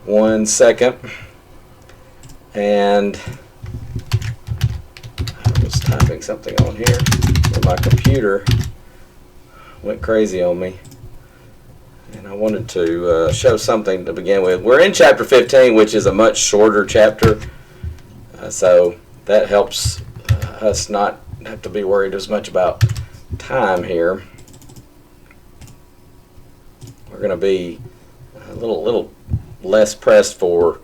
1 second. And I was typing something on here, but my computer went crazy on me. And I wanted to show something to begin with. We're in chapter 15, which is a much shorter chapter. So that helps us not have to be worried as much about time here. We're going to be a little less pressed for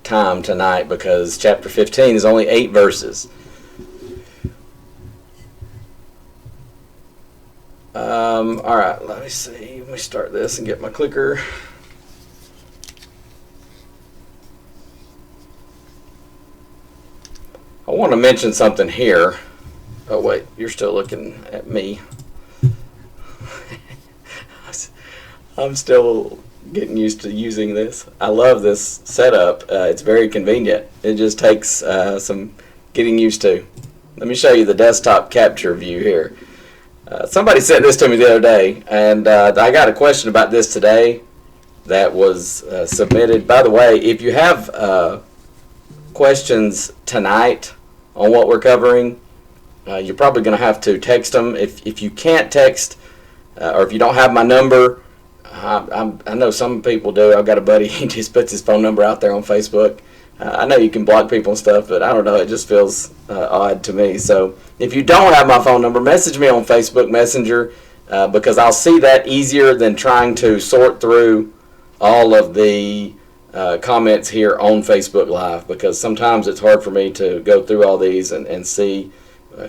time tonight because chapter 15 is only 8 verses. All right, let me see. Let me start this and get my clicker. I want to mention something here. Oh wait, you're still looking at me. I'm still getting used to using this. I love this setup. It's very convenient. It just takes some getting used to. Let me show you the desktop capture view here. Somebody sent this to me the other day, and I got a question about this today that was submitted. By the way, if you have questions tonight on what we're covering, you're probably going to have to text them. If you can't text, or if you don't have my number, I know some people do. I've got a buddy, he just puts his phone number out there on Facebook. I know you can block people and stuff, but I don't know, it just feels odd to me. So if you don't have my phone number, message me on Facebook Messenger because I'll see that easier than trying to sort through all of the comments here on Facebook Live, because sometimes it's hard for me to go through all these and see,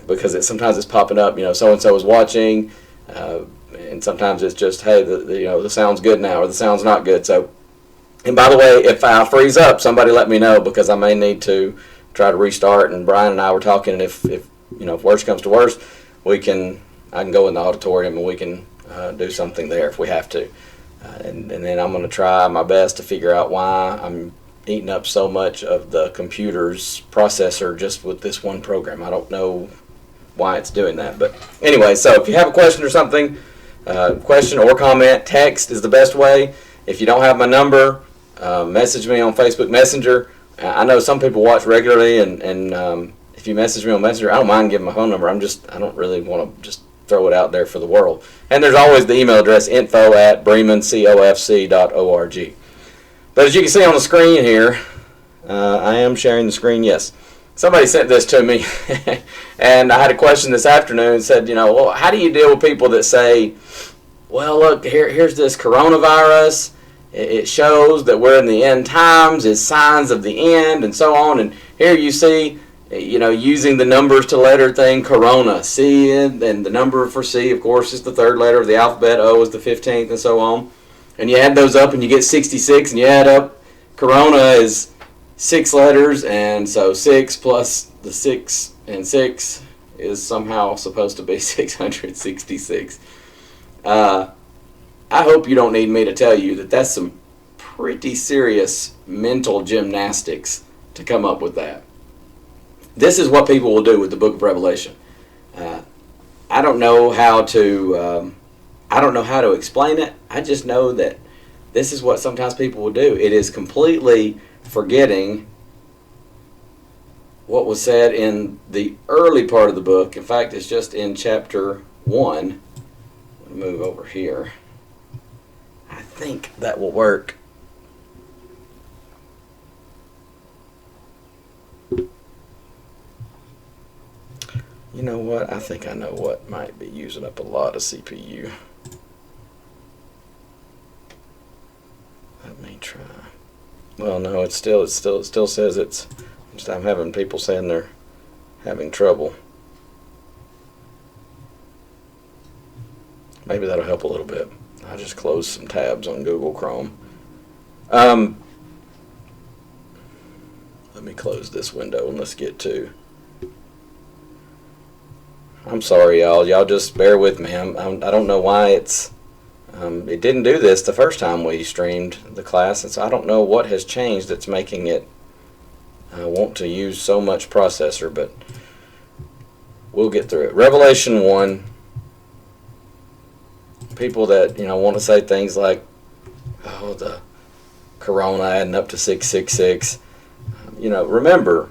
because sometimes it's popping up, so-and-so is watching, and sometimes it's just, hey, the sound's good now, or the sound's not good. So, and by the way, if I freeze up, somebody let me know, because I may need to try to restart. And Brian and I were talking, and if worst comes to worst, I can go in the auditorium and we can do something there if we have to. And then I'm going to try my best to figure out why I'm eating up so much of the computer's processor just with this one program. I don't know why it's doing that. But anyway, so if you have a question or something, question or comment, text is the best way. If you don't have my number, message me on Facebook Messenger. I know some people watch regularly, and if you message me on Messenger, I don't mind giving my phone number. I don't really want to just throw it out there for the world. And there's always the email address, info@bremencofc.org. But as you can see on the screen here, I am sharing the screen, yes. Somebody sent this to me, and I had a question this afternoon and said, well, how do you deal with people that say, well, look, here's this coronavirus. It shows that we're in the end times. It's signs of the end and so on. And here you see, using the numbers to letter thing, corona, C, and the number for C, of course, is the third letter of the alphabet. O is the 15th and so on. And you add those up and you get 66, and you add up, corona is 6 letters, and so 6 plus the 6 and 6 is somehow supposed to be 666. I hope you don't need me to tell you that that's some pretty serious mental gymnastics to come up with that. This is what people will do with the book of Revelation. I don't know how to explain it. I just know that this is what sometimes people will do. It is completely forgetting what was said in the early part of the book. In fact, it's just in chapter 1. Let me move over here. I think that will work. You know what? I think I know what might be using up a lot of CPU. Let me try. Well, no, it still says I'm having people saying they're having trouble. Maybe that'll help a little bit. I just closed some tabs on Google Chrome. Let me close this window and let's get to. I'm sorry, y'all. Y'all just bear with me. I don't know why it didn't do this the first time we streamed the class, and so I don't know what has changed that's making it want to use so much processor, but we'll get through it. Revelation 1. People that want to say things like, oh, Corona adding up to 666. Remember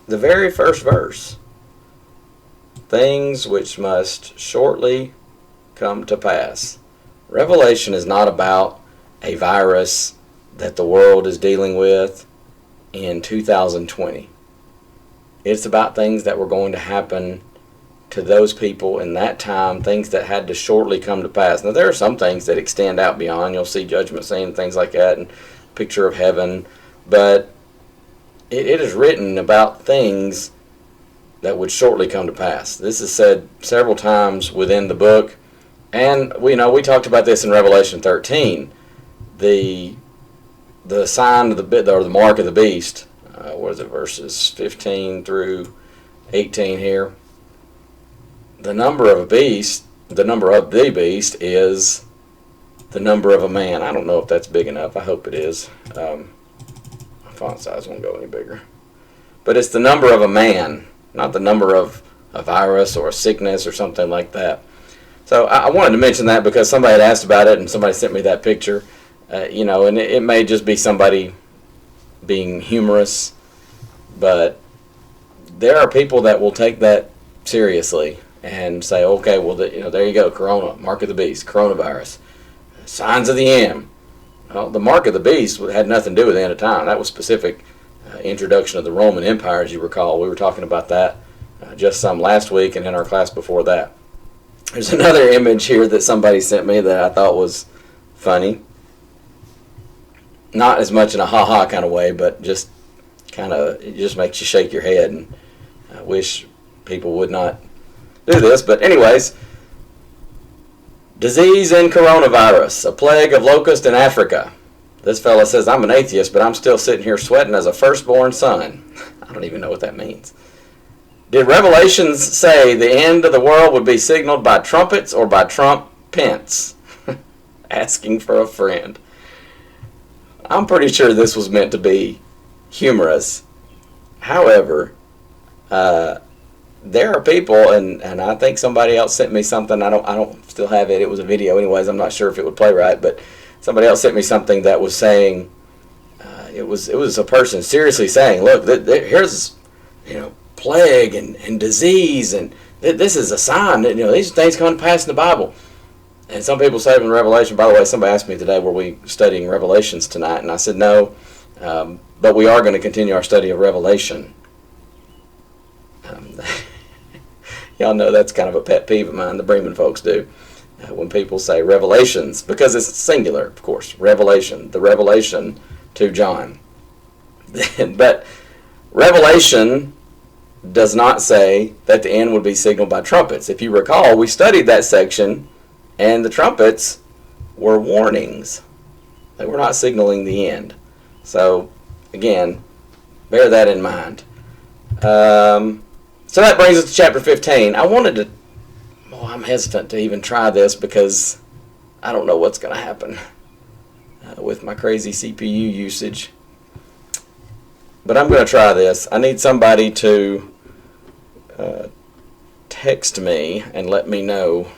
the very first verse. Things which must shortly come to pass. Revelation is not about a virus that the world is dealing with in 2020. It's about things that were going to happen to those people in that time, things that had to shortly come to pass. Now, there are some things that extend out beyond. You'll see judgment scene and things like that, and picture of heaven. But it is written about things that would shortly come to pass. This is said several times within the book. And we talked about this in Revelation 13. The sign of the mark of the beast. What is it, verses 15 through 18 here? The number of the beast is the number of a man. I don't know if that's big enough. I hope it is. My font size won't go any bigger. But it's the number of a man, not the number of a virus or a sickness or something like that. So I wanted to mention that because somebody had asked about it and somebody sent me that picture. And it may just be somebody being humorous, but there are people that will take that seriously and say, okay, well, there you go, Corona, mark of the beast, coronavirus, signs of the end. Well, the mark of the beast had nothing to do with the end of time. That was specific introduction of the Roman Empire, as you recall. We were talking about that just some last week and in our class before that. There's another image here that somebody sent me that I thought was funny. Not as much in a ha-ha kind of way, but just it just makes you shake your head, and I wish people would not do this. But anyways, disease and coronavirus, a plague of locusts in Africa. This fella says, I'm an atheist, but I'm still sitting here sweating as a firstborn son. I don't even know what that means. Did Revelations say the end of the world would be signaled by trumpets or by Trump Pence? Asking for a friend. I'm pretty sure this was meant to be humorous. However, there are people, and I think somebody else sent me something. I don't still have it. It was a video, anyways. I'm not sure if it would play right, but somebody else sent me something that was saying it was a person seriously saying, look, here's plague and disease, and this is a sign that these things come to pass in the Bible. And some people say in Revelation, by the way, somebody asked me today, were we studying Revelations tonight? And I said no, but we are going to continue our study of Revelation. Y'all know that's kind of a pet peeve of mine, the Bremen folks do, when people say Revelations, because it's singular, of course, Revelation, the revelation to John. But Revelation does not say that the end would be signaled by trumpets. If you recall, we studied that section, and the trumpets were warnings. They were not signaling the end. So, again, bear that in mind. So that brings us to chapter 15. I'm hesitant to even try this because I don't know what's going to happen with my crazy CPU usage. But I'm going to try this. I need somebody to text me and let me know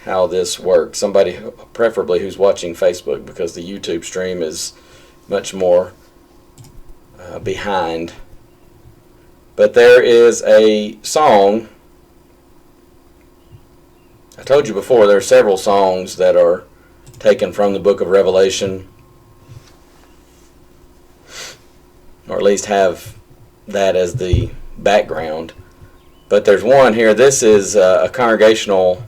how this works. Somebody preferably who's watching Facebook, because the YouTube stream is much more behind. But there is a song. I told you before there are several songs that are taken from the book of Revelation, or at least have that as the background. But there's one here. This is a congregational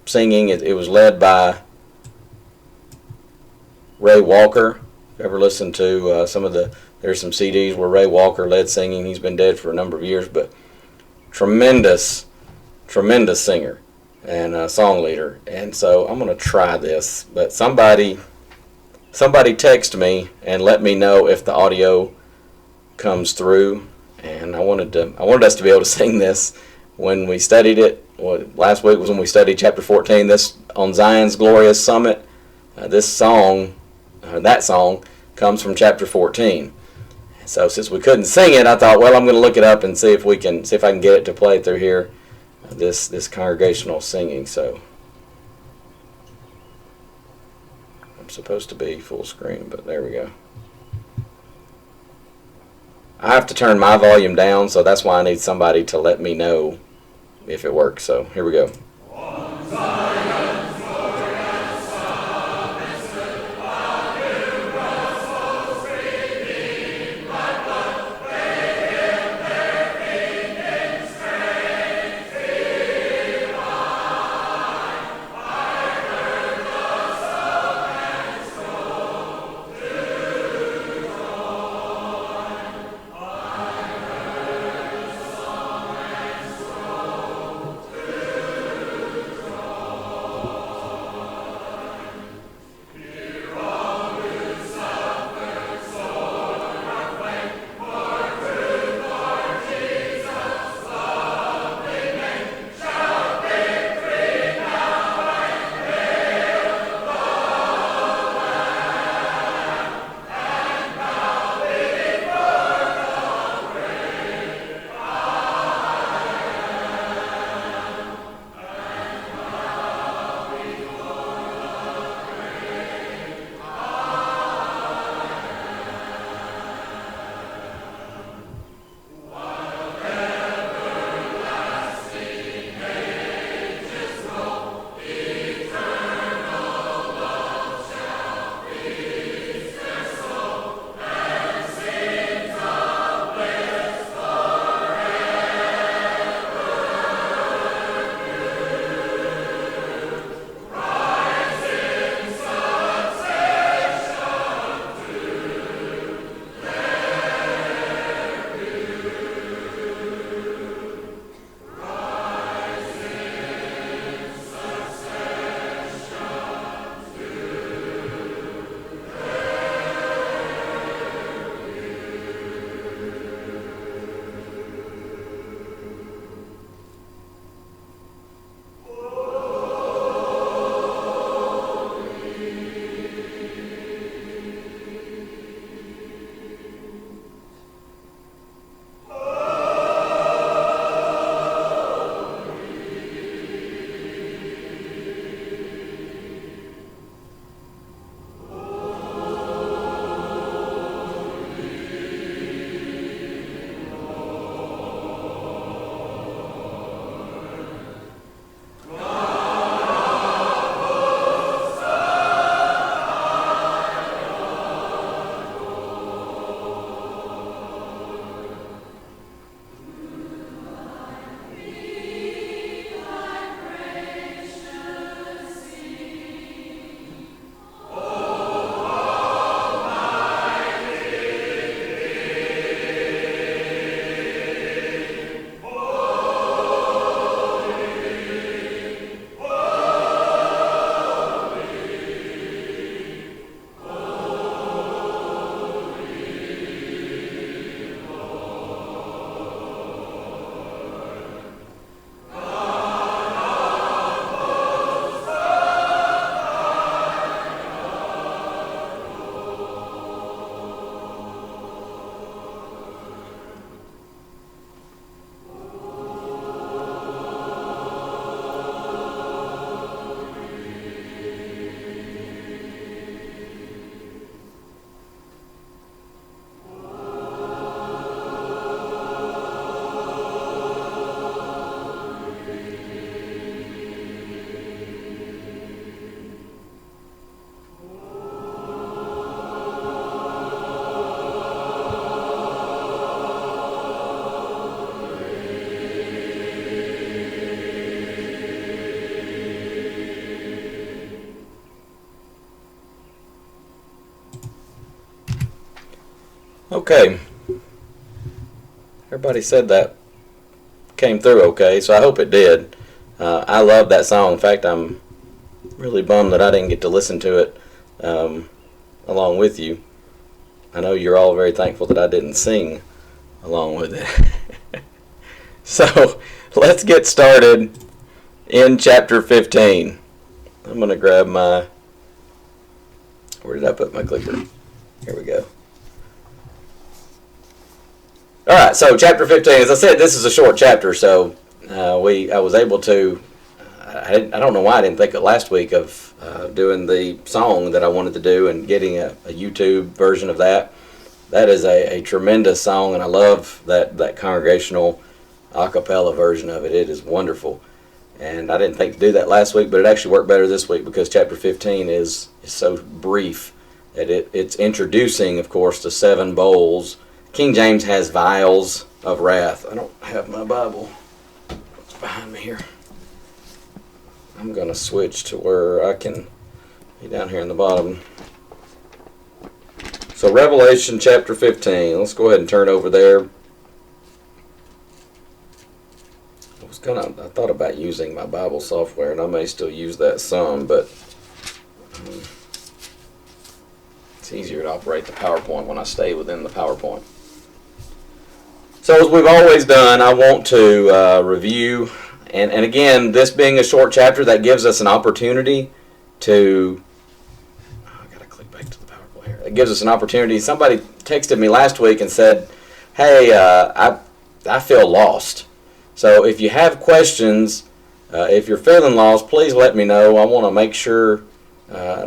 singing. It was led by Ray Walker. If you ever listened to there's some CDs where Ray Walker led singing. He's been dead for a number of years, but tremendous singer and song leader. And so I'm going to try this. But somebody text me and let me know if the audio comes through. And I wanted us to be able to sing this when we studied it. Last week was when we studied chapter 14. This on Zion's Glorious Summit. That song comes from chapter 14. So since we couldn't sing it, I thought, well, I'm going to look it up and see if I can get it to play through here. This congregational singing. So I'm supposed to be full screen, but there we go. I have to turn my volume down, so that's why I need somebody to let me know if it works. So here we go. Okay. Everybody said that came through okay, so I hope it did. I love that song. In fact, I'm really bummed that I didn't get to listen to it along with you. I know you're all very thankful that I didn't sing along with it. So let's get started in chapter 15. I'm going to grab my... Where did I put my clicker? Here we go. Alright, so chapter 15. As I said, this is a short chapter, so I was able to I don't know why I didn't think of last week of doing the song that I wanted to do and getting a YouTube version of that. That is a tremendous song, and I love that congregational a cappella version of it. It is wonderful. And I didn't think to do that last week, but it actually worked better this week because chapter 15 is so brief that it's introducing, of course, the 7 bowls. King James has vials of wrath. I don't have my Bible. It's behind me here. I'm going to switch to where I can be down here in the bottom. So Revelation chapter 15. Let's go ahead and turn over there. I thought about using my Bible software, and I may still use that some, but it's easier to operate the PowerPoint when I stay within the PowerPoint. So as we've always done, I want to review, and again, this being a short chapter, that gives us an opportunity to, I gotta click back to the PowerPoint here. It gives us an opportunity. Somebody texted me last week and said, hey, I feel lost. So if you have questions, if you're feeling lost, please let me know. I want to make sure. I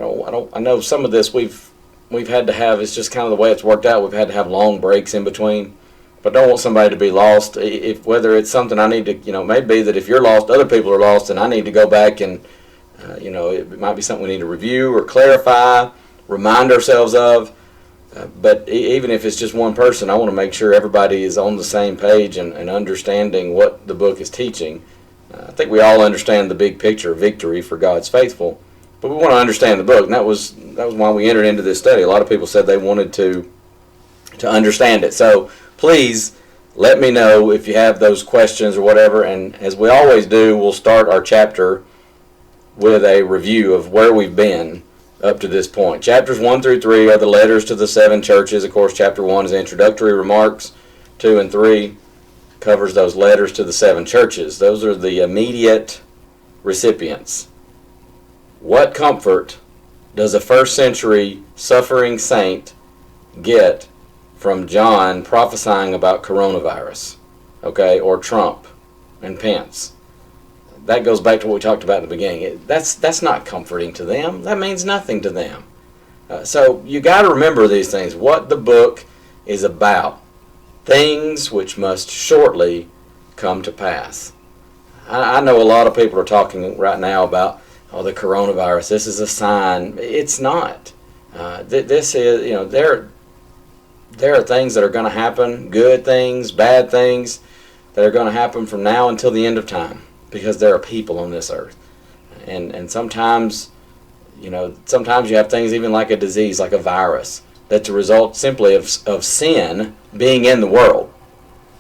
know some of this we've had to have. It's just kind of the way it's worked out. We've had to have long breaks in between, but I don't want somebody to be lost. If whether it's something I need to, it may be that if you're lost, other people are lost, and I need to go back and, it might be something we need to review or clarify, remind ourselves of. But even if it's just one person, I want to make sure everybody is on the same page and understanding what the book is teaching. I think we all understand the big picture of victory for God's faithful, but we want to understand the book, and that was why we entered into this study. A lot of people said they wanted to understand it. So please let me know if you have those questions or whatever, and as we always do, we'll start our chapter with a review of where we've been up to this point. Chapters 1 through 3 are the letters to the 7 churches. Of course, chapter 1 is introductory remarks. 2 and 3 covers those letters to the 7 churches. Those are the immediate recipients. What comfort does a first century suffering saint get from John prophesying about coronavirus, or Trump and Pence? That goes back to what we talked about in the beginning. That's not comforting to them. That means nothing to them. So you got to remember these things, what the book is about. Things which must shortly come to pass. I know a lot of people are talking right now about, the coronavirus. This is a sign. It's not. This is, there are things that are going to happen, good things, bad things, that are going to happen from now until the end of time. Because there are people on this earth, and sometimes you have things even like a disease, like a virus, that's a result simply of sin being in the world.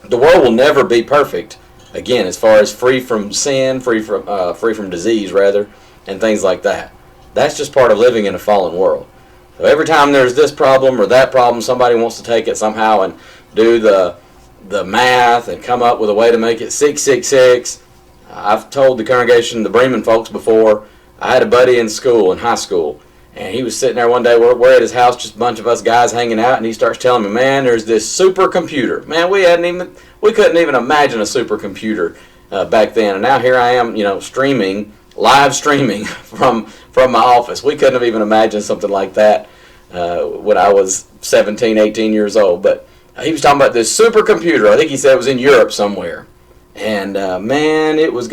The world will never be perfect, again, as far as free from sin, free from disease rather, and things like that. That's just part of living in a fallen world. So every time there's this problem or that problem, somebody wants to take it somehow and do the math and come up with a way to make it 666. I've told the congregation, the Bremen folks before, I had a buddy in high school, and he was sitting there one day, we're at his house, just a bunch of us guys hanging out, and he starts telling me, man, there's this supercomputer. Man, we couldn't even imagine a supercomputer back then, and now here I am, live streaming from my office. We couldn't have even imagined something like that when I was 17, 18 years old, but he was talking about this supercomputer. I think he said it was in Europe somewhere. And man, it was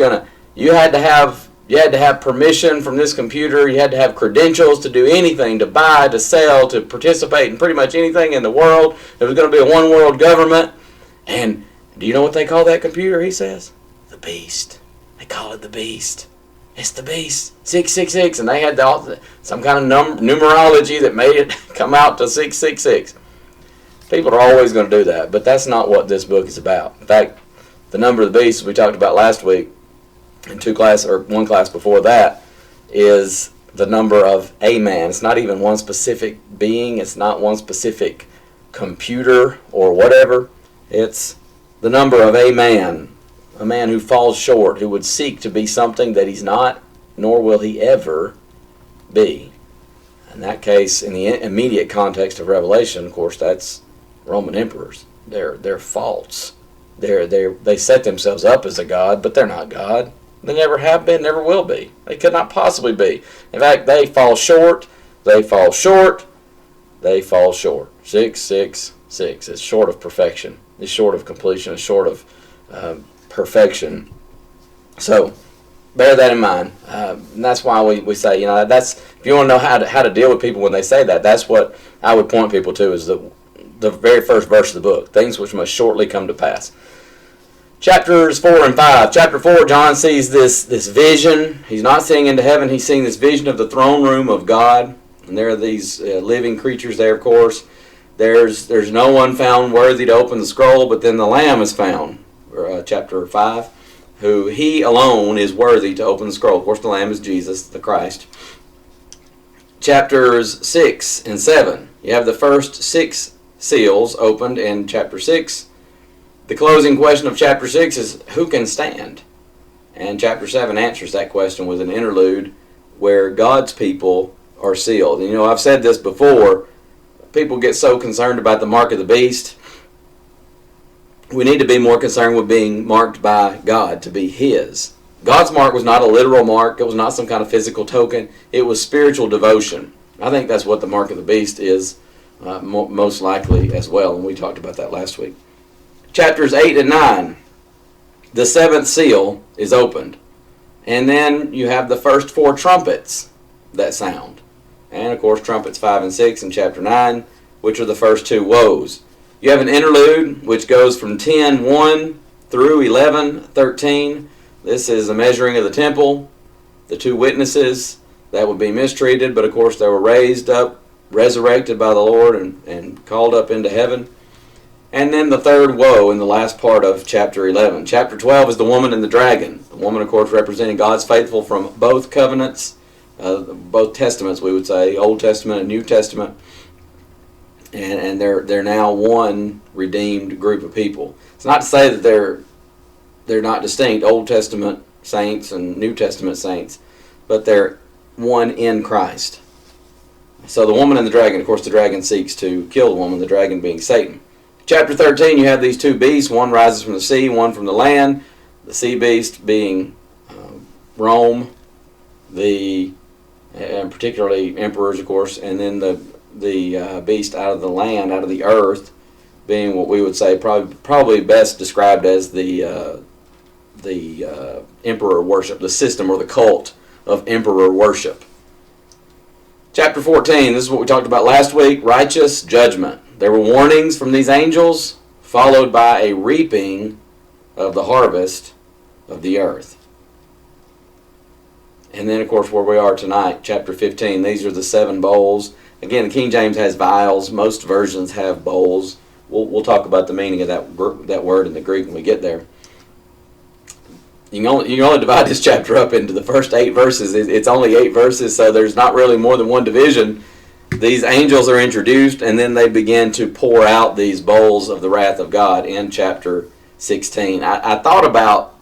you had to have permission from this computer. You had to have credentials to do anything, to buy, to sell, to participate in pretty much anything in the world. There was going to be a one world government. And do you know what they call that computer? He says, the beast. They call it the beast. It's the beast, 666, and they had some kind of numerology that made it come out to 666. People are always going to do that, but that's not what this book is about. In fact, the number of the beast, we talked about last week, in one class before that, is the number of a man. It's not even one specific being. It's not one specific computer or whatever. It's the number of a man who falls short, who would seek to be something that he's not, nor will he ever be. In that case, in the immediate context of Revelation, of course, that's Roman emperors. They're false. They set themselves up as a god, but they're not God. They never have been, never will be. They could not possibly be. In fact, they fall short, they fall short, they fall short. 666. It's short of perfection. It's short of completion. It's short of perfection. So, bear that in mind. And that's why we say, that's, if you want to know how to deal with people when they say that, that's what I would point people to, is the very first verse of the book, things which must shortly come to pass. Chapters 4 and 5. Chapter 4, John sees this vision. He's not seeing into heaven. He's seeing this vision of the throne room of God. And there are these living creatures there, of course. There's no one found worthy to open the scroll, but then the Lamb is found, chapter 5, who he alone is worthy to open the scroll. Of course, the Lamb is Jesus, the Christ. Chapters 6 and 7. You have the first 6 seals opened in chapter 6. The closing question of chapter 6 is, who can stand? And chapter 7 answers that question with an interlude where God's people are sealed. And I've said this before, people get so concerned about the mark of the beast. We need to be more concerned with being marked by God, to be His. God's mark was not a literal mark. It was not some kind of physical token. It was spiritual devotion. I think that's what the mark of the beast is, most likely as well, and we talked about that last week. Chapters 8 and 9, the 7th seal is opened. And then you have the first 4 trumpets that sound. And, of course, trumpets 5 and 6 in chapter 9, which are the first 2 woes. You have an interlude, which goes from 10:1 through 11:13. This is a measuring of the temple, the 2 witnesses that would be mistreated, but, of course, they were raised up, resurrected by the Lord, and called up into heaven. And then the 3rd woe in the last part of chapter 11. Chapter 12 is the woman and the dragon. The woman, of course, representing God's faithful from both covenants, both testaments, we would say, Old Testament and New Testament. And they're now one redeemed group of people. It's not to say that they're not distinct, Old Testament saints and New Testament saints, but they're one in Christ. So the woman and the dragon, of course, the dragon seeks to kill the woman, the dragon being Satan. Chapter 13, you have these 2 beasts. One rises from the sea, one from the land. The sea beast being Rome, and particularly emperors, of course, and then the beast out of the land, out of the earth, being what we would say probably best described as the emperor worship, the system or the cult of emperor worship. Chapter 14, this is what we talked about last week, righteous judgment. There were warnings from these angels, followed by a reaping of the harvest of the earth. And then, of course, where we are tonight, chapter 15, these are the 7 bowls. Again, the King James has vials. Most versions have bowls. We'll talk about the meaning of that word in the Greek when we get there. You can only divide this chapter up into the first 8 verses. It's only 8 verses, so there's not really more than one division. These angels are introduced, and then they begin to pour out these bowls of the wrath of God in chapter 16. I thought about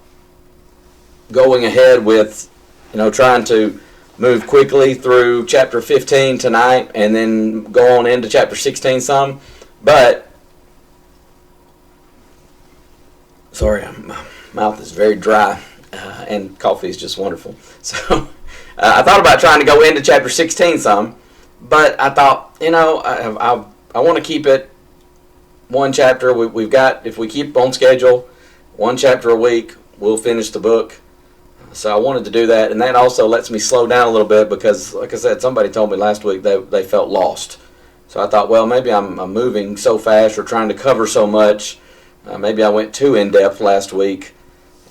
going ahead with, trying to move quickly through chapter 15 tonight and then go on into chapter 16 some, but sorry, my mouth is very dry, and coffee is just wonderful. So I thought about trying to go into chapter 16 some, but I thought, I want to keep it one chapter. We've got, if we keep on schedule, one chapter a week, we'll finish the book. So I wanted to do that, and that also lets me slow down a little bit because, like I said, somebody told me last week they felt lost. So I thought, well, maybe I'm moving so fast or trying to cover so much. Maybe I went too in-depth last week,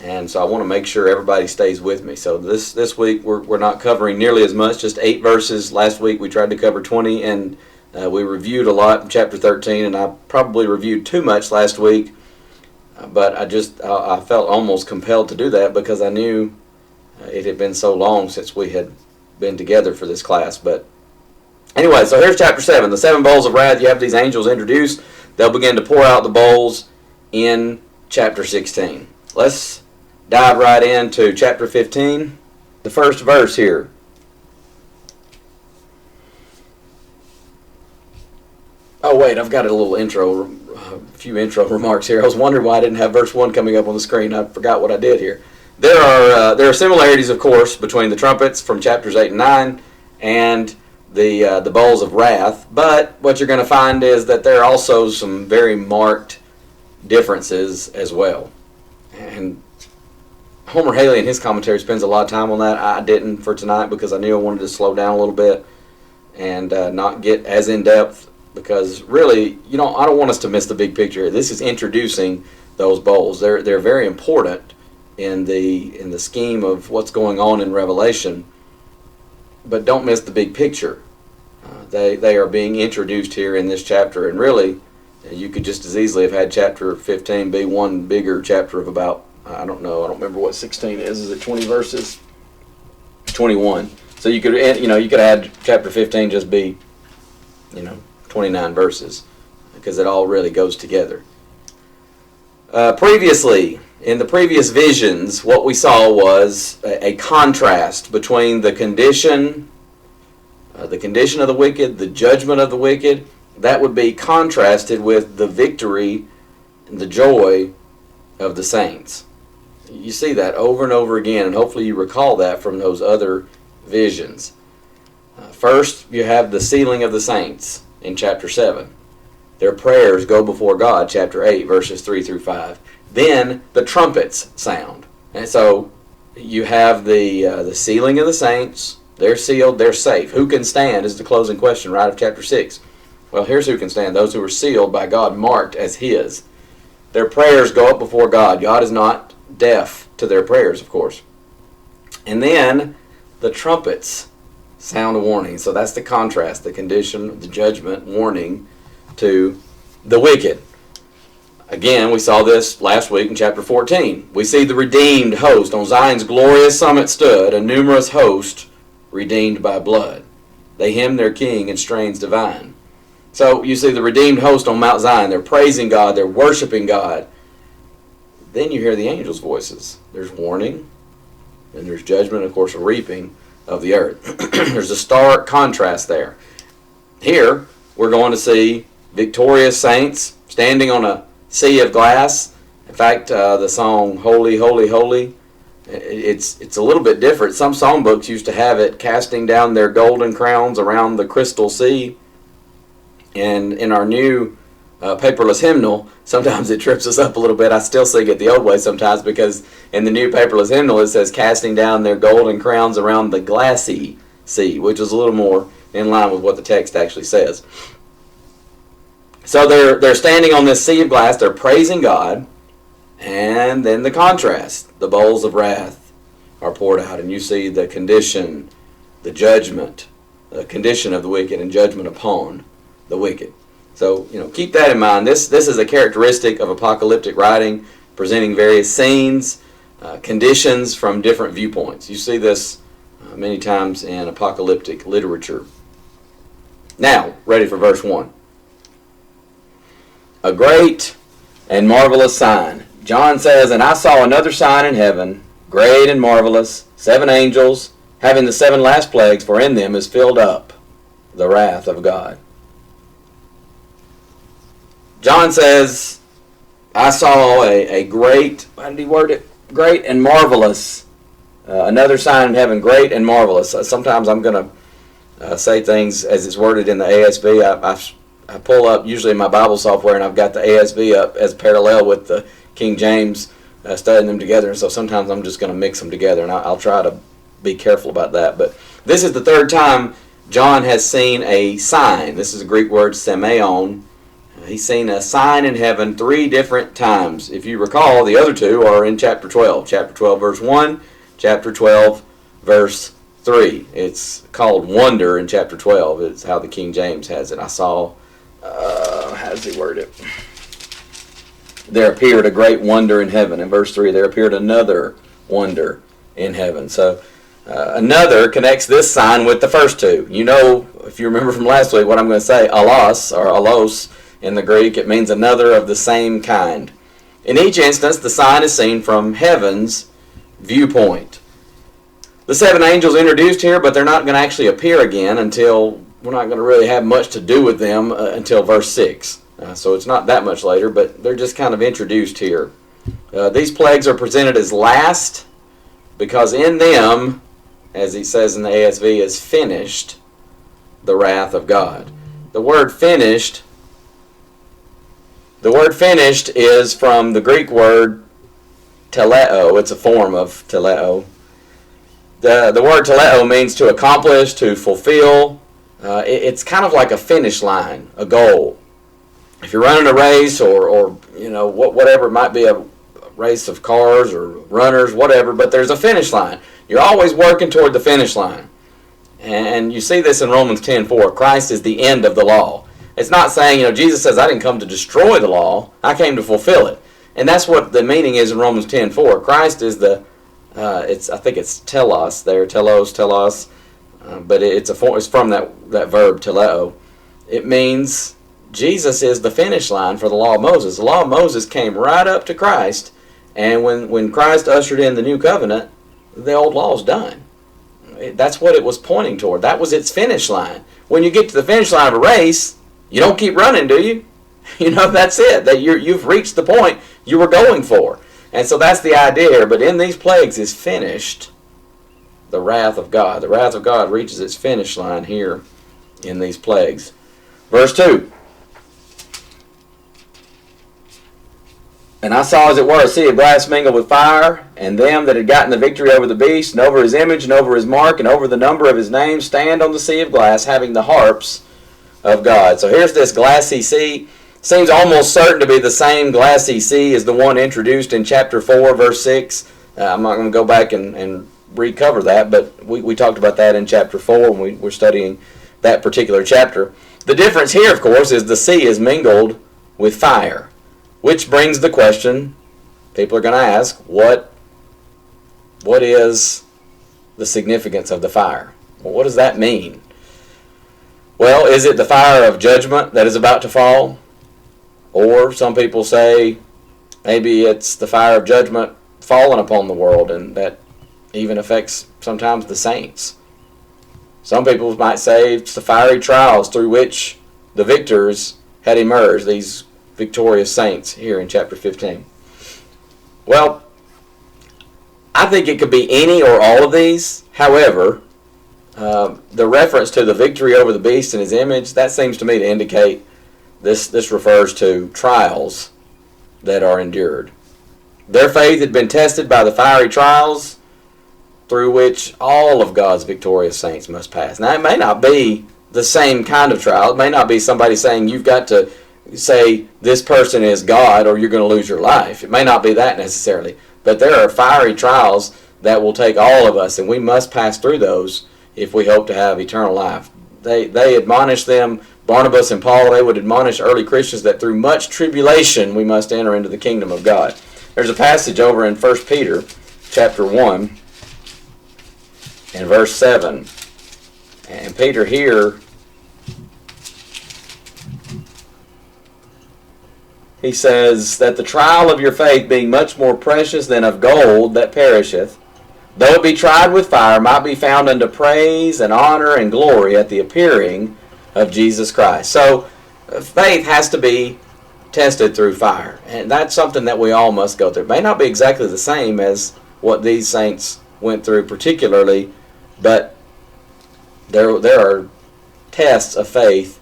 and so I want to make sure everybody stays with me. So this week we're not covering nearly as much, just 8 verses. Last week we tried to cover 20, and we reviewed a lot in chapter 13, and I probably reviewed too much last week, but I felt almost compelled to do that because I knew it had been so long since we had been together for this class. But anyway, so here's chapter 7, the 7 bowls of wrath. You have these angels introduced. They'll begin to pour out the bowls in chapter 16. Let's dive right into chapter 15, the first verse here. Oh wait, I've got a few intro remarks here. I was wondering why I didn't have verse 1 coming up on the screen. I forgot what I did here. There are similarities, of course, between the trumpets from chapters 8 and 9 and the bowls of wrath, but what you're going to find is that there are also some very marked differences as well. And Homer Haley in his commentary spends a lot of time on that. I didn't for tonight because I knew I wanted to slow down a little bit and not get as in depth, because really, I don't want us to miss the big picture. This is introducing those bowls. They're very important in the scheme of what's going on in Revelation, but don't miss the big picture. They are being introduced here in this chapter, and really, you could just as easily have had chapter 15 be one bigger chapter of about, I don't remember what 16 is. Is it 20 verses? 21. So you could add chapter 15 just be, 29 verses, because it all really goes together. Previously, in the previous visions, what we saw was a contrast between the condition of the wicked, the judgment of the wicked. That would be contrasted with the victory and the joy of the saints. You see that over and over again, and hopefully you recall that from those other visions. First, you have the sealing of the saints in chapter 7. Their prayers go before God, chapter 8, verses 3 through 5. Then the trumpets sound. And so you have the sealing of the saints. They're sealed, they're safe. Who can stand is the closing question, right, of chapter 6. Well, here's who can stand. Those who are sealed by God, marked as His. Their prayers go up before God. God is not deaf to their prayers, of course. And then the trumpets sound a warning. So that's the contrast, the condition, the judgment, warning to the wicked. Again, we saw this last week in chapter 14. We see the redeemed host. On Zion's glorious summit stood a numerous host redeemed by blood. They hymned their king in strains divine. So you see the redeemed host on Mount Zion. They're praising God. They're worshiping God. Then you hear the angels' voices. There's warning, and there's judgment, of course, a reaping of the earth. There's a stark contrast there. Here, we're going to see victorious saints standing on a sea of glass. In fact, the song "Holy, Holy, Holy," it's a little bit different. Some songbooks used to have it casting down their golden crowns around the crystal sea. And in our new paperless hymnal, sometimes it trips us up a little bit. I still sing it the old way sometimes, because in the new paperless hymnal it says casting down their golden crowns around the glassy sea, which is a little more in line with what the text actually says. So they're standing on this sea of glass, they're praising God, and then the contrast, the bowls of wrath are poured out, and you see the condition, the judgment, the condition of the wicked, and judgment upon the wicked. So, keep that in mind. This is a characteristic of apocalyptic writing, presenting various scenes, conditions from different viewpoints. You see this many times in apocalyptic literature. Now, ready for verse 1. A great and marvelous sign. John says, "And I saw another sign in heaven, great and marvelous, 7 angels, having the 7 last plagues, for in them is filled up the wrath of God." John says, I saw a great, how did he word it? Great and marvelous. Another sign in heaven, great and marvelous. Sometimes I'm going to say things as it's worded in the ASV. I pull up usually my Bible software, and I've got the ASV up as parallel with the King James, studying them together. And so sometimes I'm just going to mix them together, and I'll try to be careful about that. But this is the third time John has seen a sign. This is a Greek word, semeion. He's seen a sign in heaven 3 different times. If you recall, the other 2 are in chapter 12. Chapter 12, verse 1, chapter 12, verse 3. It's called wonder in chapter 12. It's how the King James has it. I saw, how does he word it? There appeared a great wonder in heaven. In verse 3, there appeared another wonder in heaven. So another connects this sign with the first 2. If you remember from last week, what I'm going to say, alos, or alos, in the Greek, it means another of the same kind. In each instance, the sign is seen from heaven's viewpoint. The 7 angels introduced here, but they're not going to actually appear again until, we're not going to really have much to do with them until verse 6. So it's not that much later, but they're just kind of introduced here. These plagues are presented as last because in them, as he says in the ASV, is finished the wrath of God. The word finished is from the Greek word teleo. It's a form of teleo. The word teleo means to accomplish, to fulfill. It's kind of like a finish line, a goal. If you're running a race or whatever, it might be a race of cars or runners, whatever, but there's a finish line. You're always working toward the finish line. And you see this in Romans 10:4. Christ is the end of the law. It's not saying, Jesus says, I didn't come to destroy the law. I came to fulfill it. And that's what the meaning is in Romans 10:4. Christ is the, I think it's telos there, telos, but it's from that verb teleo. It means Jesus is the finish line for the law of Moses. The law of Moses came right up to Christ, and when Christ ushered in the new covenant, the old law is done. That's what it was pointing toward. That was its finish line. When you get to the finish line of a race, you don't keep running, do you? That's it. That you've reached the point you were going for. And so that's the idea here. But in these plagues is finished the wrath of God. The wrath of God reaches its finish line here in these plagues. Verse 2. And I saw, as it were, a sea of glass mingled with fire, and them that had gotten the victory over the beast, and over his image, and over his mark, and over the number of his name, stand on the sea of glass, having the harps of God. So here's this glassy sea. Seems almost certain to be the same glassy sea as the one introduced in chapter 4, verse 6. I'm not going to go back and recover that, but we talked about that in chapter 4 when we were studying that particular chapter. The difference here, of course, is the sea is mingled with fire. Which brings the question, people are going to ask, what is the significance of the fire? Well, what does that mean? Well, is it the fire of judgment that is about to fall? Or some people say maybe it's the fire of judgment fallen upon the world, and that even affects sometimes the saints. Some people might say it's the fiery trials through which the victors had emerged, these victorious saints here in chapter 15. Well, I think it could be any or all of these. However, the reference to the victory over the beast and his image, that seems to me to indicate this refers to trials that are endured. Their faith had been tested by the fiery trials through which all of God's victorious saints must pass. Now, it may not be the same kind of trial. It may not be somebody saying you've got to say this person is God or you're going to lose your life. It may not be that necessarily. But there are fiery trials that will take all of us, and we must pass through those if we hope to have eternal life. They admonish them, Barnabas and Paul, they would admonish early Christians that through much tribulation we must enter into the kingdom of God. There's a passage over in 1 Peter chapter 1 and verse 7. And Peter here, he says that the trial of your faith being much more precious than of gold that perisheth, though it be tried with fire, might be found unto praise and honor and glory at the appearing of Jesus Christ. So faith has to be tested through fire. And that's something that we all must go through. It may not be exactly the same as what these saints went through particularly, but there are tests of faith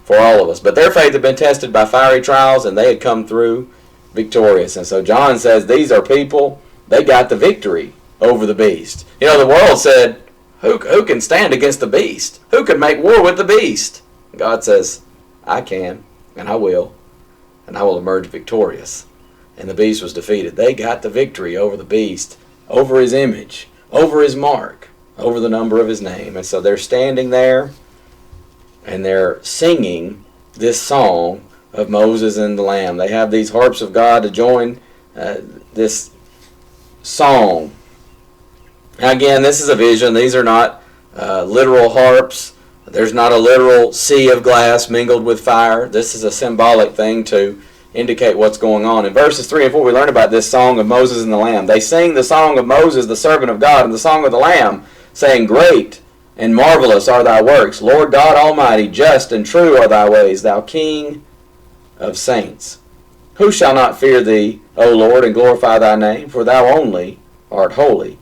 for all of us. But their faith had been tested by fiery trials, and they had come through victorious. And so John says these are people, they got the victory over the beast. The world said, who can stand against the beast? Who can make war with the beast? God says, I can, and I will emerge victorious. And the beast was defeated. They got the victory over the beast, over his image, over his mark, over the number of his name. And so they're standing there, and they're singing this song of Moses and the Lamb. They have these harps of God to join this song. Now again, this is a vision. These are not literal harps. There's not a literal sea of glass mingled with fire. This is a symbolic thing to indicate what's going on. In verses 3 and 4, we learn about this song of Moses and the Lamb. They sing the song of Moses, the servant of God, and the song of the Lamb, saying, Great and marvelous are thy works, Lord God Almighty, just and true are thy ways, thou King of saints. Who shall not fear thee, O Lord, and glorify thy name? For thou only art holy.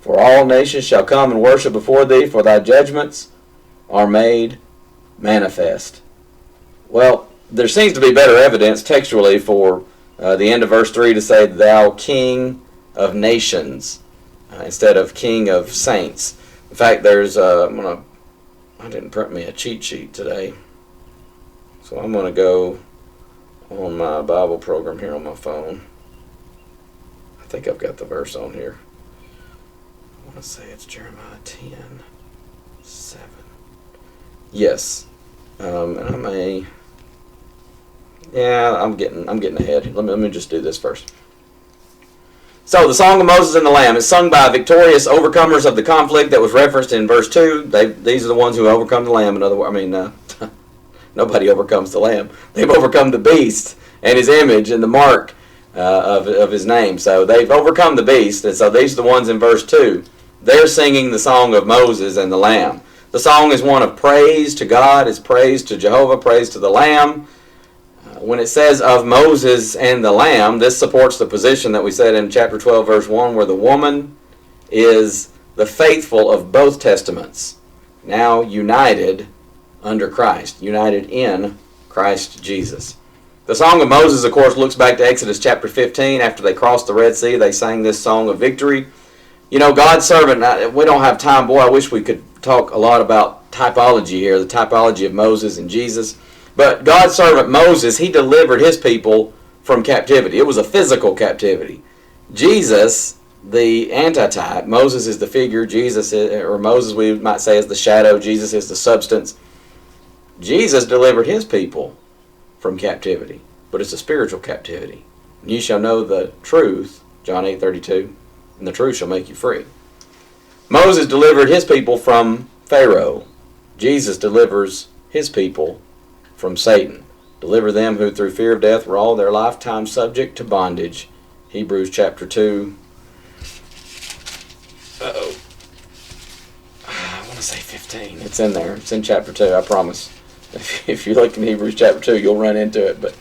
For all nations shall come and worship before thee, for thy judgments are made manifest. Well, there seems to be better evidence textually for the end of verse 3 to say, thou King of nations, instead of King of saints. In fact, there's, I didn't print me a cheat sheet today, so I'm going to go on my Bible program here on my phone. I think I've got the verse on here. I want to say it's Jeremiah 10:7. Yes. And I may... Yeah, I'm getting ahead. Let me just do this first. So, the Song of Moses and the Lamb is sung by victorious overcomers of the conflict that was referenced in verse 2. These are the ones who overcome the Lamb. In other words, nobody overcomes the Lamb. They've overcome the beast and his image and the mark of his name. So, they've overcome the beast, and so these are the ones in verse 2. They're singing the Song of Moses and the Lamb. The song is one of praise to God. It's praise to Jehovah, praise to the Lamb. When it says of Moses and the Lamb, this supports the position that we said in chapter 12, verse 1, where the woman is the faithful of both testaments, now united under Christ, united in Christ Jesus. The Song of Moses, of course, looks back to Exodus chapter 15. After they crossed the Red Sea, they sang this song of victory. You know, God's servant, we don't have time. Boy, I wish we could talk a lot about typology here, the typology of Moses and Jesus. But God's servant Moses, he delivered his people from captivity. It was a physical captivity. Jesus, the antitype, Moses is the figure, Jesus is, or Moses we might say is the shadow, Jesus is the substance. Jesus delivered his people from captivity, but it's a spiritual captivity. And you shall know the truth, John 8:32, and the truth shall make you free. Moses delivered his people from Pharaoh. Jesus delivers his people from Satan. Deliver them who through fear of death were all their lifetime subject to bondage. Hebrews chapter 2. I want to say 15. It's in there. It's in chapter 2, I promise. If you look in Hebrews chapter 2, you'll run into it, but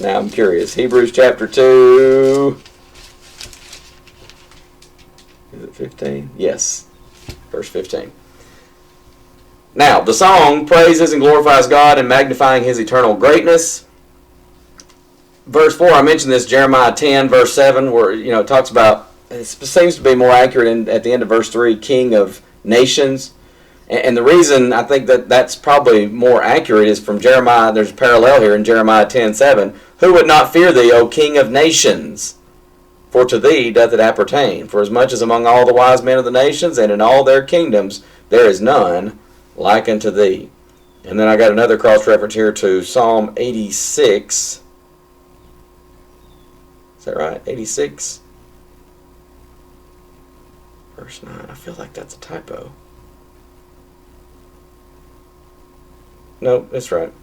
now I'm curious. Hebrews chapter 2. Is it 15? Yes. Verse 15. Now, the song praises and glorifies God and magnifying his eternal greatness. Verse 4, I mentioned this, Jeremiah 10, verse 7, where it talks about, it seems to be more accurate at the end of verse 3, King of nations. And the reason I think that that's probably more accurate is from Jeremiah, there's a parallel here in Jeremiah 10:7. Who would not fear thee, O King of nations? For to thee doth it appertain. For as much as among all the wise men of the nations and in all their kingdoms there is none like unto thee. And then I got another cross-reference here to Psalm 86. Is that right? 86? Verse 9. I feel like that's a typo. Nope, that's right.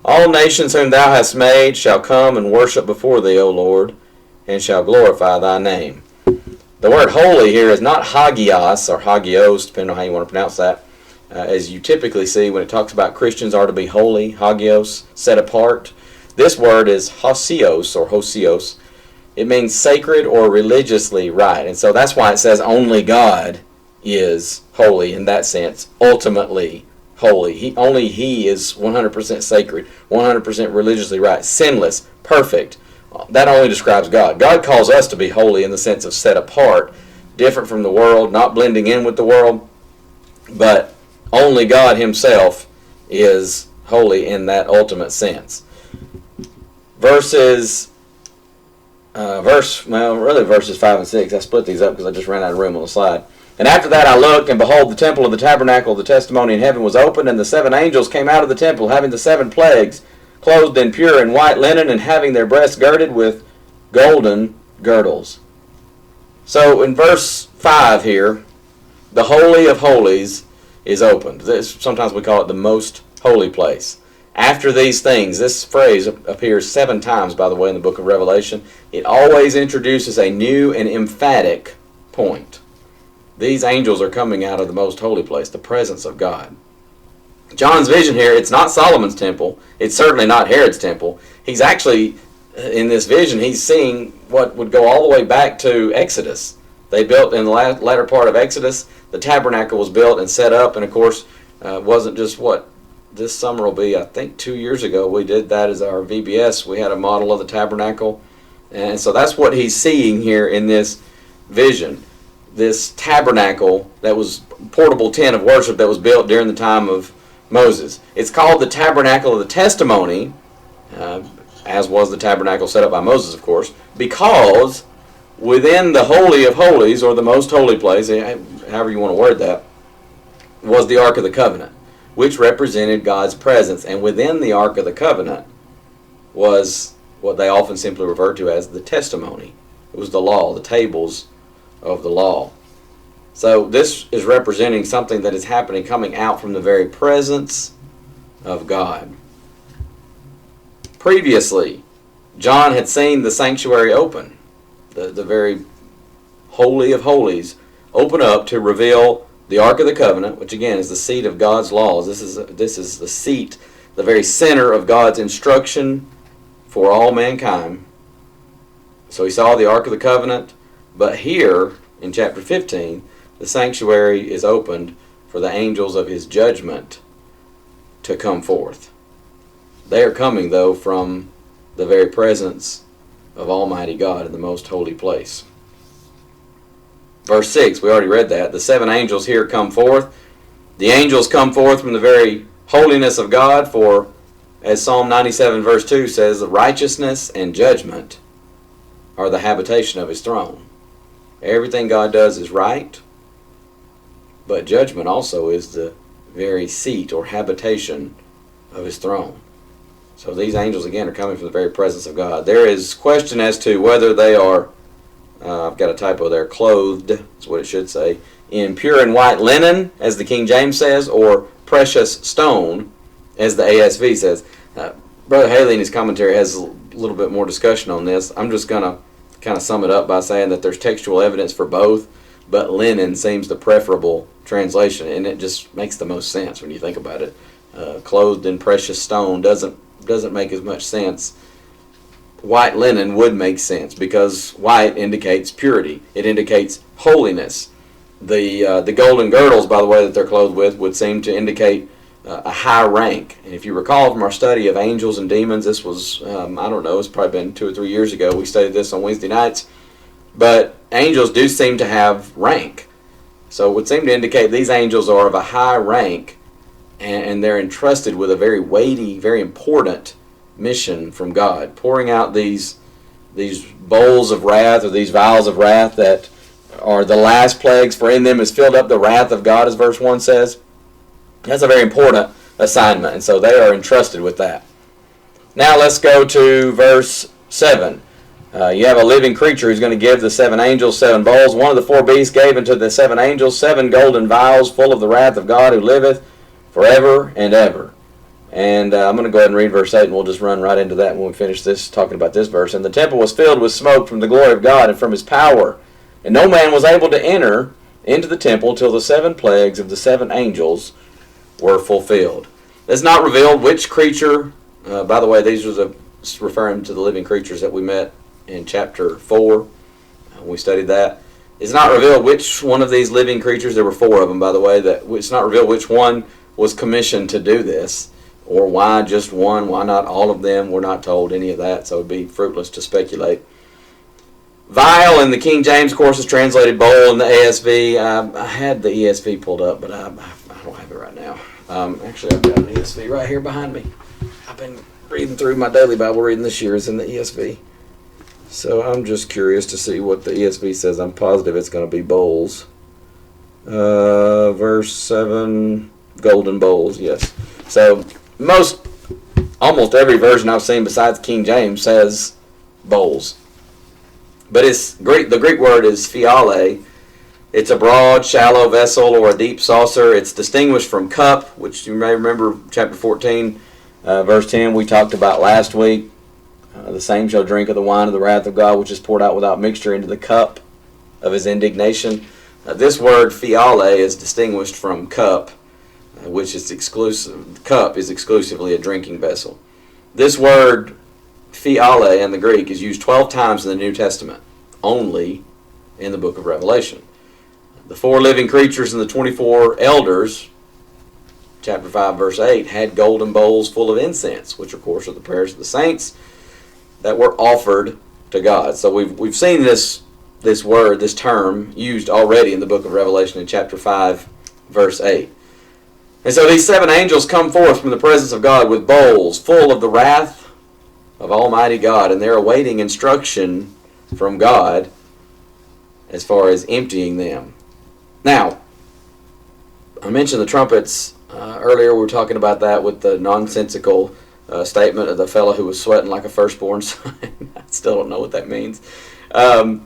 All nations whom thou hast made shall come and worship before thee, O Lord, and shall glorify thy name. The word holy here is not hagios or hagios, depending on how you want to pronounce that, as you typically see when it talks about Christians are to be holy, hagios, set apart. This word is hosios or hosios. It means sacred or religiously right. And so that's why it says only God is holy in that sense, ultimately holy. Only He is 100% sacred, 100% religiously right, sinless, perfect. That only describes God. God calls us to be holy in the sense of set apart, different from the world, not blending in with the world, but only God Himself is holy in that ultimate sense. Verses 5 and 6. I split these up because I just ran out of room on the slide. And after that I looked, and behold, the temple of the tabernacle of the testimony in heaven was opened, and the 7 angels came out of the temple, having the 7 plagues, clothed in pure and white linen, and having their breasts girded with golden girdles. So in verse 5 here, the Holy of Holies is opened. Sometimes we call it the most holy place. After these things, this phrase appears 7 times, by the way, in the book of Revelation. It always introduces a new and emphatic point. These angels are coming out of the most holy place, the presence of God. John's vision here, it's not Solomon's temple. It's certainly not Herod's temple. He's actually, in this vision, he's seeing what would go all the way back to Exodus. They built in the latter part of Exodus. The tabernacle was built and set up, and of course, it wasn't just what this summer will be. I think 2 years ago we did that as our VBS. We had a model of the tabernacle, and so that's what he's seeing here in this vision. This tabernacle that was portable tent of worship that was built during the time of Moses. It's called the tabernacle of the testimony, as was the tabernacle set up by Moses, of course, because within the Holy of Holies, or the most holy place, however you want to word that, was the Ark of the Covenant, which represented God's presence. And within the Ark of the Covenant was what they often simply refer to as the testimony. It was the law, the tables of the law. So this is representing something that is happening, coming out from the very presence of God. Previously, John had seen the sanctuary open, the very Holy of Holies, open up to reveal the Ark of the Covenant, which again is the seat of God's laws. This is the seat, the very center of God's instruction for all mankind. So he saw the Ark of the Covenant, but here in chapter 15, the sanctuary is opened for the angels of his judgment to come forth. They are coming, though, from the very presence of Almighty God in the most holy place. Verse 6, we already read that. The 7 angels here come forth. The angels come forth from the very holiness of God, for, as Psalm 97 verse 2 says, righteousness and judgment are the habitation of his throne. Everything God does is right, but judgment also is the very seat or habitation of his throne. So these angels, again, are coming from the very presence of God. There is question as to whether they are, I've got a typo there, clothed, is what it should say, in pure and white linen, as the King James says, or precious stone, as the ASV says. Brother Haley in his commentary has a little bit more discussion on this. I'm just going to kind of sum it up by saying that there's textual evidence for both, but linen seems the preferable translation, and it just makes the most sense when you think about it. Clothed in precious stone doesn't make as much sense. White linen would make sense because white indicates purity. It indicates holiness. The golden girdles, by the way, that they're clothed with would seem to indicate a high rank. And if you recall from our study of angels and demons, this was, I don't know, it's probably been 2 or 3 years ago. We studied this on Wednesday nights. But angels do seem to have rank. So it would seem to indicate these angels are of a high rank, and they're entrusted with a very weighty, very important mission from God, pouring out these bowls of wrath, or these vials of wrath that are the last plagues, for in them is filled up the wrath of God, as verse 1 says. That's a very important assignment, and so they are entrusted with that. Now let's go to verse 7. You have a living creature who's going to give the 7 angels 7 bowls. One of the 4 beasts gave unto the 7 angels 7 golden vials full of the wrath of God who liveth forever and ever. And I'm going to go ahead and read verse 8, and we'll just run right into that when we finish this, talking about this verse. And the temple was filled with smoke from the glory of God and from his power. And no man was able to enter into the temple till the 7 plagues of the 7 angels were fulfilled. It's not revealed which creature, by the way, these was referring to the living creatures that we met in chapter 4. We studied that. It's not revealed which one of these living creatures, there were 4 of them, by the way, it's not revealed which one was commissioned to do this, or why just one, why not all of them. We're not told any of that, so it would be fruitless to speculate. Vial in the King James, of course, is translated bowl in the ASV. I had the ESV pulled up, but I don't have it right now. Actually, I've got an ESV right here behind me. I've been reading through my daily Bible reading this year. It's in the ESV. So I'm just curious to see what the ESV says. I'm positive it's going to be bowls. Verse 7, golden bowls, yes. So almost every version I've seen besides King James says bowls. But the Greek word is fiale. It's a broad, shallow vessel or a deep saucer. It's distinguished from cup, which you may remember chapter 14, verse 10 we talked about last week. The same shall drink of the wine of the wrath of God, which is poured out without mixture into the cup of his indignation. This word fiale is distinguished from cup, which is exclusive. Cup is exclusively a drinking vessel. This word fiale in the Greek is used 12 times in the New Testament. Only in the book of Revelation. The 4 living creatures and the 24 elders, chapter 5, verse 8, had golden bowls full of incense, which of course are the prayers of the saints that were offered to God. So we've seen this word, this term, used already in the book of Revelation in chapter 5, verse 8. And so these 7 angels come forth from the presence of God with bowls full of the wrath of Almighty God, and they're awaiting instruction from God as far as emptying them. Now, I mentioned the trumpets earlier. We were talking about that with the nonsensical statement of the fellow who was sweating like a firstborn son. I still don't know what that means. I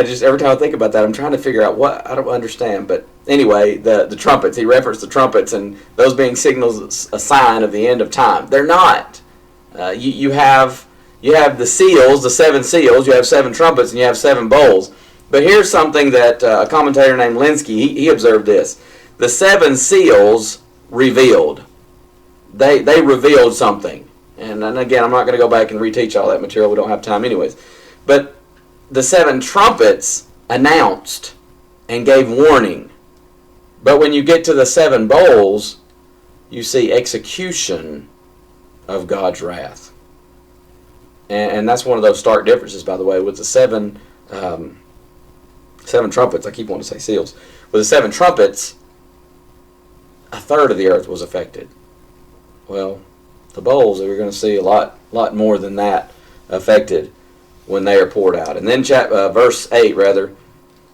just, every time I think about that, I'm trying to figure out what, I don't understand. But anyway, the trumpets, he referenced the trumpets and those being signals, a sign of the end of time. They're not. You have the seals, the 7 seals, you have 7 trumpets, and you have 7 bowls. But here's something that a commentator named Linsky, he observed this. The 7 seals revealed. They revealed something. And again, I'm not going to go back and reteach all that material. We don't have time anyways. But the 7 trumpets announced and gave warning. But when you get to the 7 bowls, you see execution of God's wrath. And that's one of those stark differences, by the way, with the 7 trumpets. I keep wanting to say seals. With the 7 trumpets, a third of the earth was affected. Well, the bowls, we're going to see a lot more than that affected when they are poured out. And then verse 8,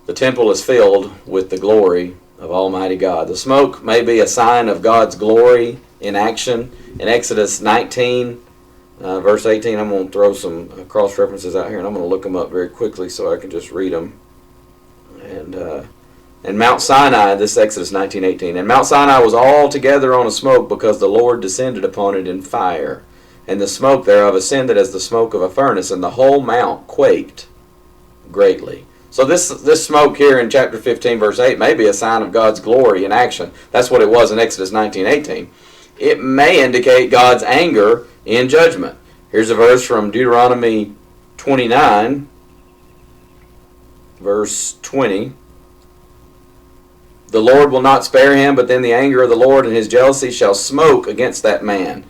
the temple is filled with the glory of Almighty God. The smoke may be a sign of God's glory in action. In Exodus 19, verse 18, I'm going to throw some cross-references out here, and I'm going to look them up very quickly so I can just read them. And Mount Sinai, this is Exodus 19:18, and Mount Sinai was altogether on a smoke because the Lord descended upon it in fire. And the smoke thereof ascended as the smoke of a furnace, and the whole mount quaked greatly. So this smoke here in chapter 15, verse 8, may be a sign of God's glory in action. That's what it was in Exodus 19:18. It may indicate God's anger in judgment. Here's a verse from Deuteronomy 29, verse 20. The Lord will not spare him, but then the anger of the Lord and his jealousy shall smoke against that man.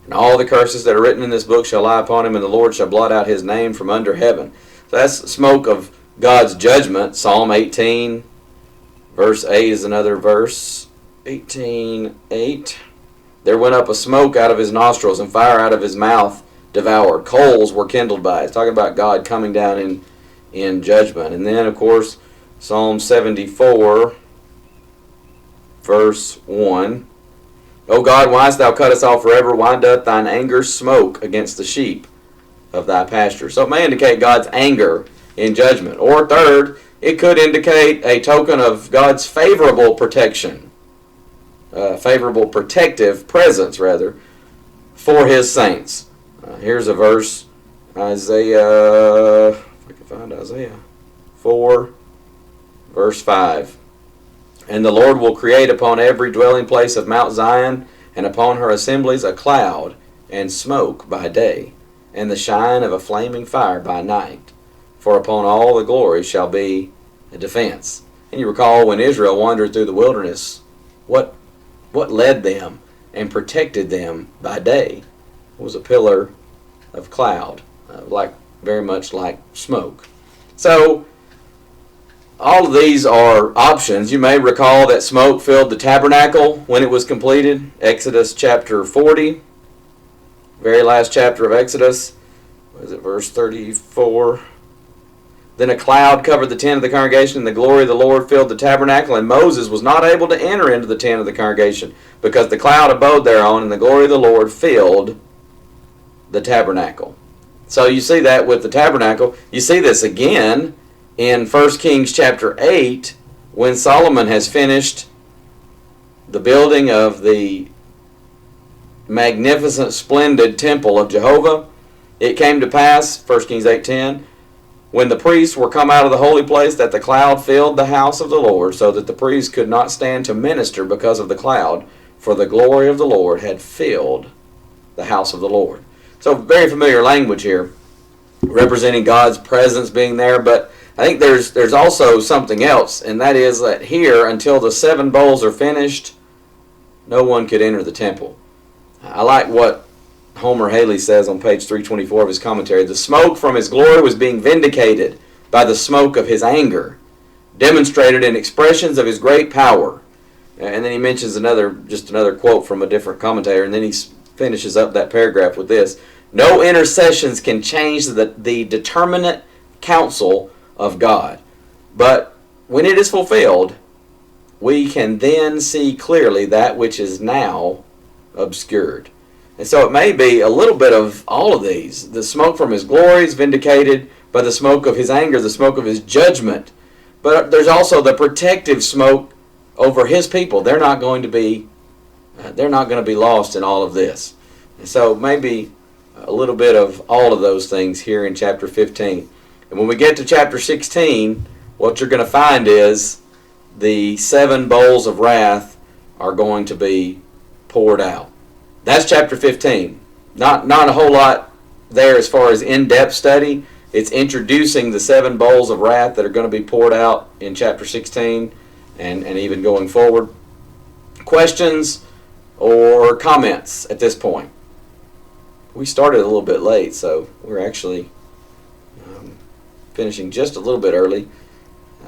And all the curses that are written in this book shall lie upon him, and the Lord shall blot out his name from under heaven. So that's the smoke of God's judgment. Psalm 18, verse 8 is another verse. 18:8. There went up a smoke out of his nostrils, and fire out of his mouth devoured. Coals were kindled by it. It's talking about God coming down in judgment. And then, of course, Psalm 74, verse 1. O God, why hast thou cut us off forever? Why doth thine anger smoke against the sheep of thy pasture? So it may indicate God's anger in judgment. Or third, it could indicate a token of God's favorable protection. Favorable protective presence, rather, for his saints. Here's a verse, Isaiah, if I can find Isaiah 4, verse 5. And the Lord will create upon every dwelling place of Mount Zion, and upon her assemblies a cloud and smoke by day, and the shine of a flaming fire by night. For upon all the glory shall be a defense. And you recall when Israel wandered through the wilderness, what led them and protected them by day was a pillar of cloud, very much like smoke. So all of these are options. You may recall that smoke filled the tabernacle when it was completed. Exodus chapter 40, very last chapter of Exodus. What is it, verse 34? Then a cloud covered the tent of the congregation, and the glory of the Lord filled the tabernacle, and Moses was not able to enter into the tent of the congregation, because the cloud abode thereon, and the glory of the Lord filled the tabernacle. So you see that with the tabernacle. You see this again in 1 Kings chapter 8, when Solomon has finished the building of the magnificent, splendid temple of Jehovah. It came to pass, 1 Kings 8:10, when the priests were come out of the holy place, that the cloud filled the house of the Lord, so that the priests could not stand to minister because of the cloud, for the glory of the Lord had filled the house of the Lord. So very familiar language here. representing God's presence being there. But I think there's also something else, and that is that here, until the 7 bowls are finished, no one could enter the temple. I like what Homer Haley says on page 324 of his commentary. The smoke from his glory was being vindicated by the smoke of his anger, demonstrated in expressions of his great power. And then he mentions another quote from a different commentator, and then he finishes up that paragraph with this: no intercessions can change the determinate counsel of God, but when it is fulfilled, we can then see clearly that which is now obscured. And so it may be a little bit of all of these. The smoke from his glory is vindicated by the smoke of his anger, the smoke of his judgment. But there's also the protective smoke over his people. They're not going to be lost in all of this. And so maybe a little bit of all of those things here in chapter 15. And when we get to chapter 16, what you're going to find is the 7 bowls of wrath are going to be poured out. That's chapter 15. Not a whole lot there as far as in-depth study. It's introducing the 7 bowls of wrath that are going to be poured out in chapter 16 and even going forward. Questions or comments at this point? We started a little bit late, so we're actually finishing just a little bit early.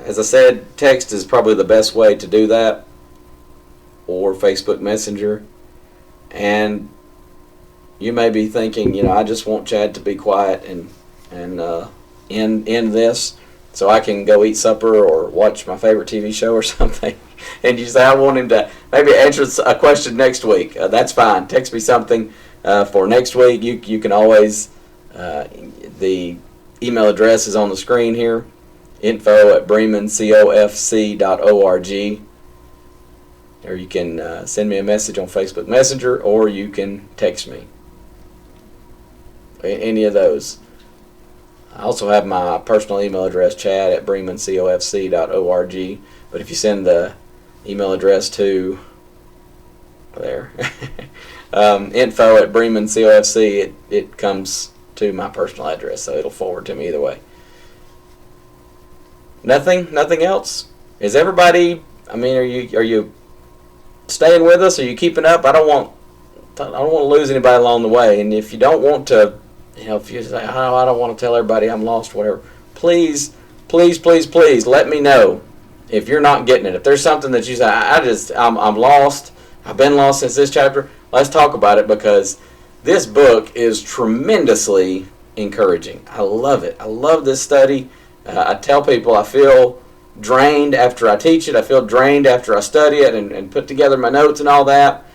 As I said, text is probably the best way to do that, or Facebook Messenger. And you may be thinking, I just want Chad to be quiet and end this so I can go eat supper or watch my favorite TV show or something. And you say, I want him to maybe answer a question next week. That's fine. Text me something for next week. You can always, the email address is on the screen here, info@bremencofc.org. Or you can send me a message on Facebook Messenger, or you can text me. Any of those. I also have my personal email address, chad@bremencofc.org. But if you send the email address to there, info@bremencofc, it comes to my personal address, so it'll forward to me either way. Nothing else? Is everybody? Are you staying with us? Are you keeping up? I don't want to lose anybody along the way. And if you don't want to, if you say, oh, I don't want to tell everybody I'm lost, whatever, please let me know if you're not getting it. If there's something that you say, I'm lost, I've been lost since this chapter, let's talk about it, because this book is tremendously encouraging. I love it. I love this study. I tell people I feel drained after I teach it. I feel drained after I study it and put together my notes and all that.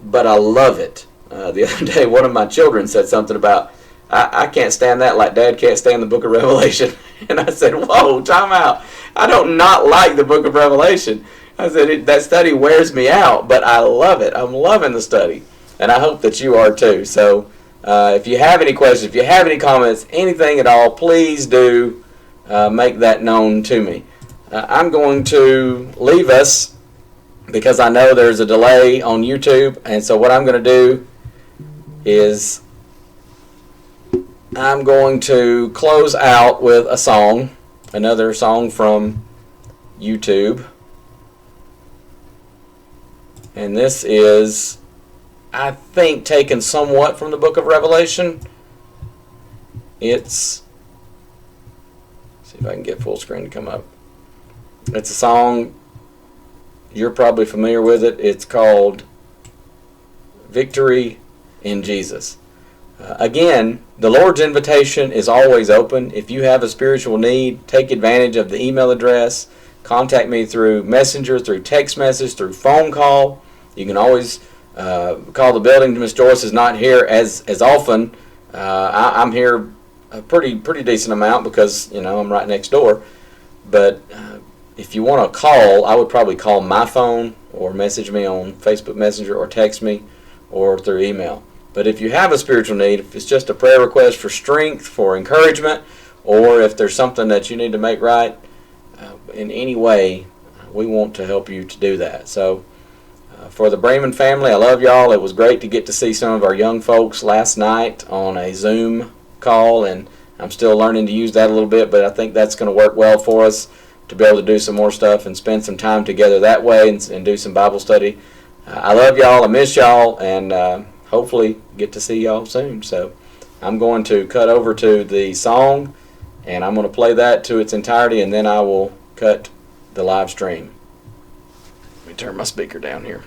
But I love it. The other day, one of my children said something about, I can't stand that like Dad can't stand the book of Revelation. And I said, whoa, time out. I don't not like the book of Revelation. I said, that study wears me out, but I love it. I'm loving the study. And I hope that you are too. So if you have any questions, if you have any comments, anything at all, please do make that known to me. I'm going to leave us because I know there's a delay on YouTube. And so what I'm going to do is I'm going to close out with a song, another song from YouTube. And this is, I think, taken somewhat from the book of Revelation. Let's see if I can get full screen to come up. It's a song, you're probably familiar with it. It's called Victory in Jesus. Again, the Lord's invitation is always open. If you have a spiritual need, take advantage of the email address. Contact me through Messenger, through text message, through phone call. You can always call the building. Miss Joyce is not here as often. I'm here a pretty decent amount because I'm right next door. But if you want to call, I would probably call my phone or message me on Facebook Messenger or text me or through email. But if you have a spiritual need, if it's just a prayer request for strength, for encouragement, or if there's something that you need to make right in any way, we want to help you to do that. So for the Bremen family, I love y'all. It was great to get to see some of our young folks last night on a Zoom call, and I'm still learning to use that a little bit, but I think that's going to work well for us to be able to do some more stuff and spend some time together that way and do some Bible study. I love y'all. I miss y'all, and hopefully get to see y'all soon. So I'm going to cut over to the song, and I'm going to play that to its entirety, and then I will cut the live stream. Let me turn my speaker down here.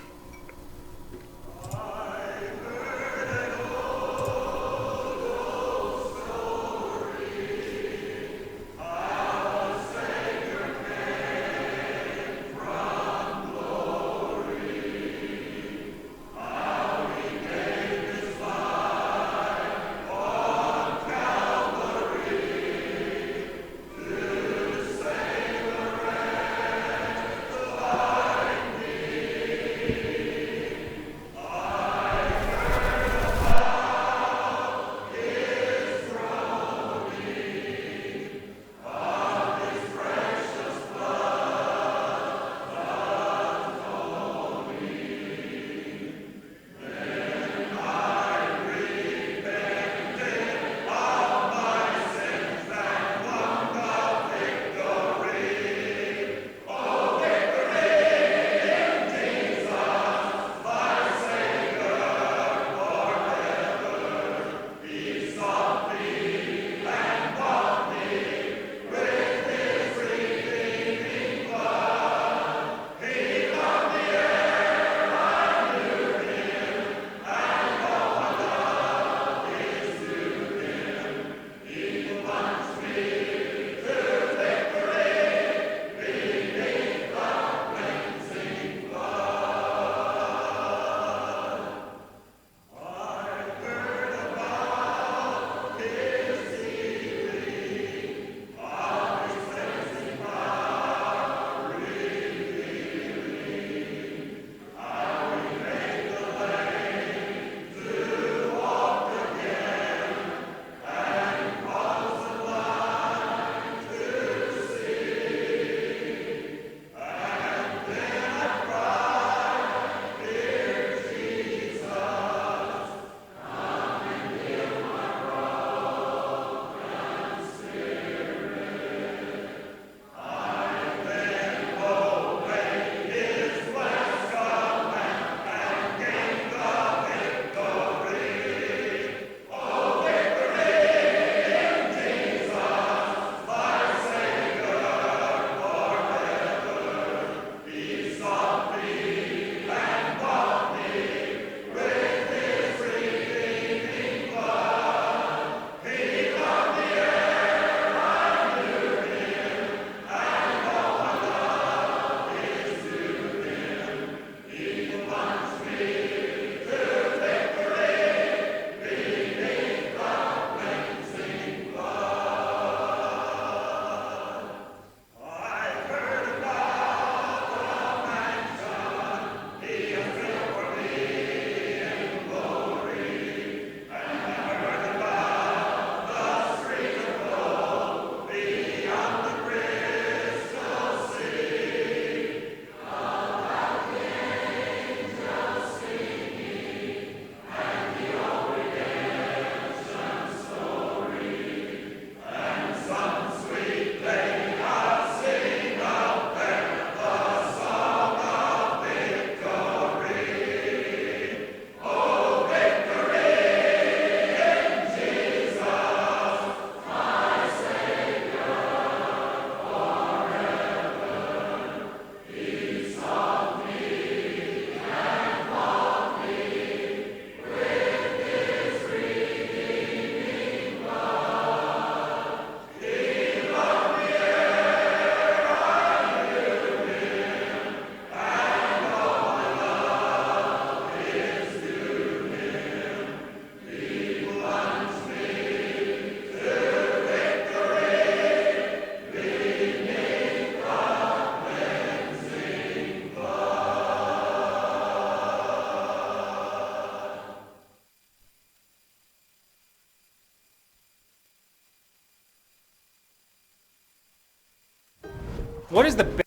What is the